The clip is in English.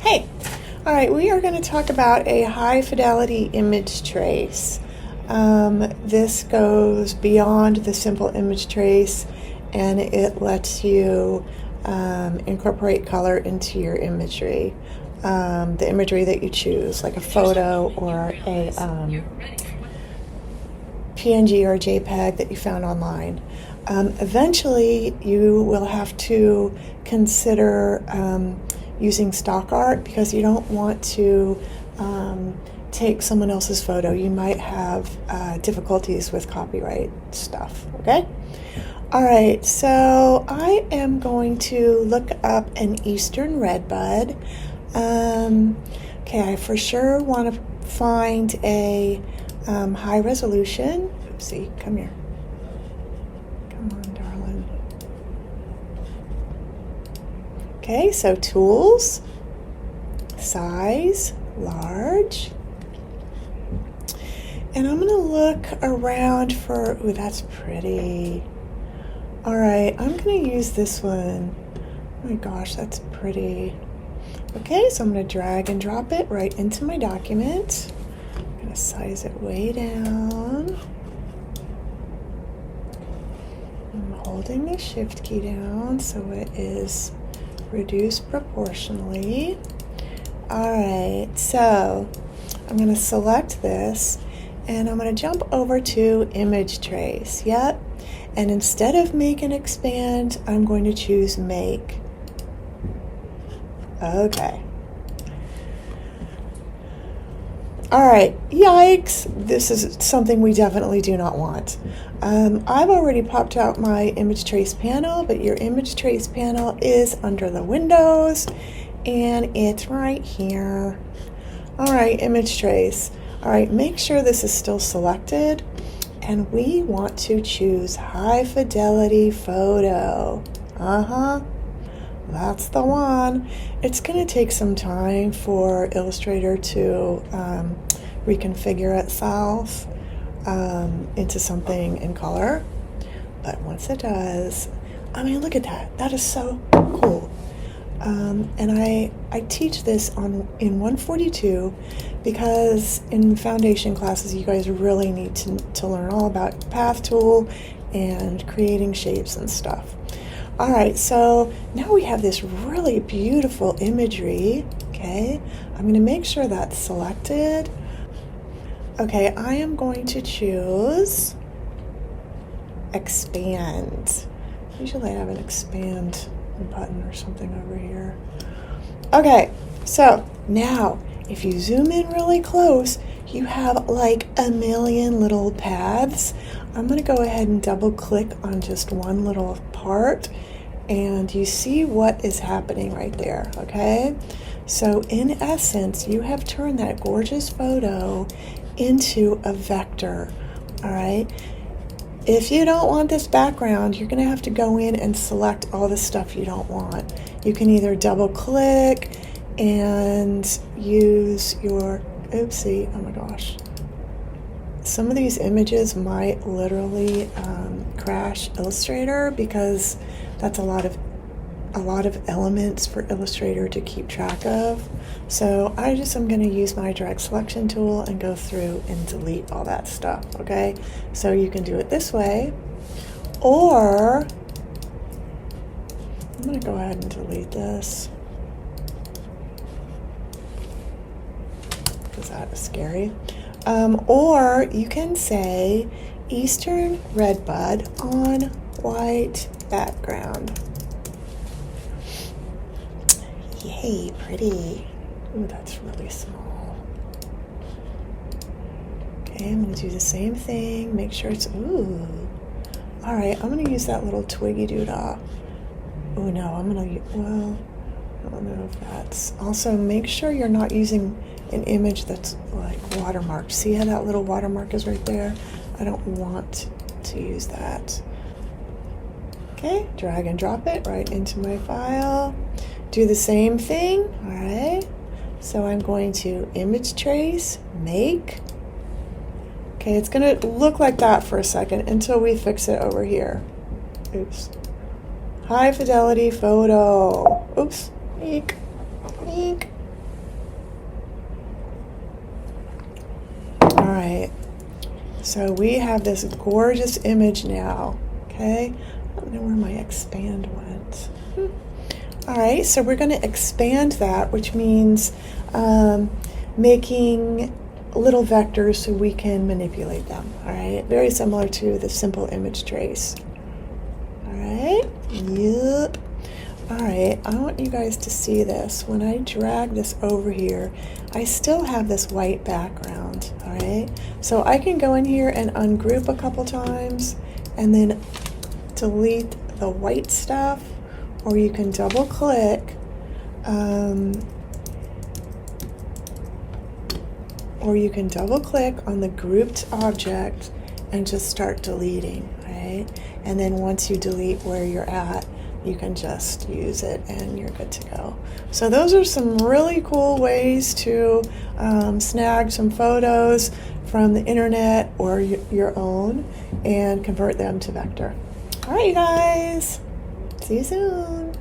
Hey, all right, we are going to talk about a high fidelity image trace. This goes beyond the simple image trace and it lets you incorporate color into your imagery. The imagery that you choose, like a photo or a PNG or JPEG that you found online. Eventually, you will have to consider using stock art because you don't want to take someone else's photo. You might have difficulties with copyright stuff, okay? All right, so I am going to look up an Eastern redbud. Okay, I for sure want to find a high resolution. Oopsie, come here. Come on, darling. Okay, so tools, size, large. And I'm gonna look around for, ooh, that's pretty. All right, I'm gonna use this one. Oh my gosh, that's pretty. Okay, so I'm gonna drag and drop it right into my document. I'm gonna size it way down. I'm holding the shift key down so it is reduced proportionally. All right, so I'm going to select this and I'm going to jump over to image trace. Yep. And instead of make and expand, I'm going to choose make. Okay. All right, yikes, this is something we definitely do not want. I've already popped out my image trace panel, but your image trace panel is under the windows and it's right here. All right, image trace. All right, make sure this is still selected and we want to choose high fidelity photo. That's the one. It's going to take some time for Illustrator to reconfigure itself into something in color. But once it does, I mean, look at that. That is so cool. And I teach this in 142 because in foundation classes, you guys really need to learn all about path tool and creating shapes and stuff. All right, so now we have this really beautiful imagery, okay? I'm going to make sure that's selected. Okay, I am going to choose expand. Usually I have an expand button or something over here. Okay, so now if you zoom in really close, you have like a million little paths. I'm going to go ahead and double click on just one little part and you see what is happening right there, okay? So in essence, you have turned that gorgeous photo into a vector, all right? If you don't want this background, you're going to have to go in and select all the stuff you don't want. You can either double click and use your, oopsie, oh my gosh. Some of these images might literally crash Illustrator because that's a lot of elements for Illustrator to keep track of. So I'm going to use my direct selection tool and go through and delete all that stuff, okay? So you can do it this way, or I'm going to go ahead and delete this because that is scary. Or you can say Eastern redbud on white background. Yay, pretty. Ooh, that's really small. Okay, I'm going to do the same thing. Make sure it's, ooh. All right, I'm going to use that little twiggy doodah. Oh no, I'm going to, well, I don't know if that's, also make sure you're not using an image that's like watermarked. See how that little watermark is right there? I don't want to use that. Okay, drag and drop it right into my file. Do the same thing, all right? So I'm going to image trace, make. Okay, it's gonna look like that for a second until we fix it over here. Oops. High fidelity photo. Oops, eek, eek. right, so we have this gorgeous image now, okay? I don't know where my expand went. All right, so we're going to expand that, which means making little vectors so we can manipulate them. All right, very similar to the simple image trace. All right, yep. All right, I want you guys to see this. When I drag this over here, I still have this white background, all right? So I can go in here and ungroup a couple times and then delete the white stuff, or you can double click on the grouped object and just start deleting, right? And then once you delete where you're at, you can just use it and you're good to go. So those are some really cool ways to snag some photos from the internet or your own and convert them to vector. All right, you guys, see you soon.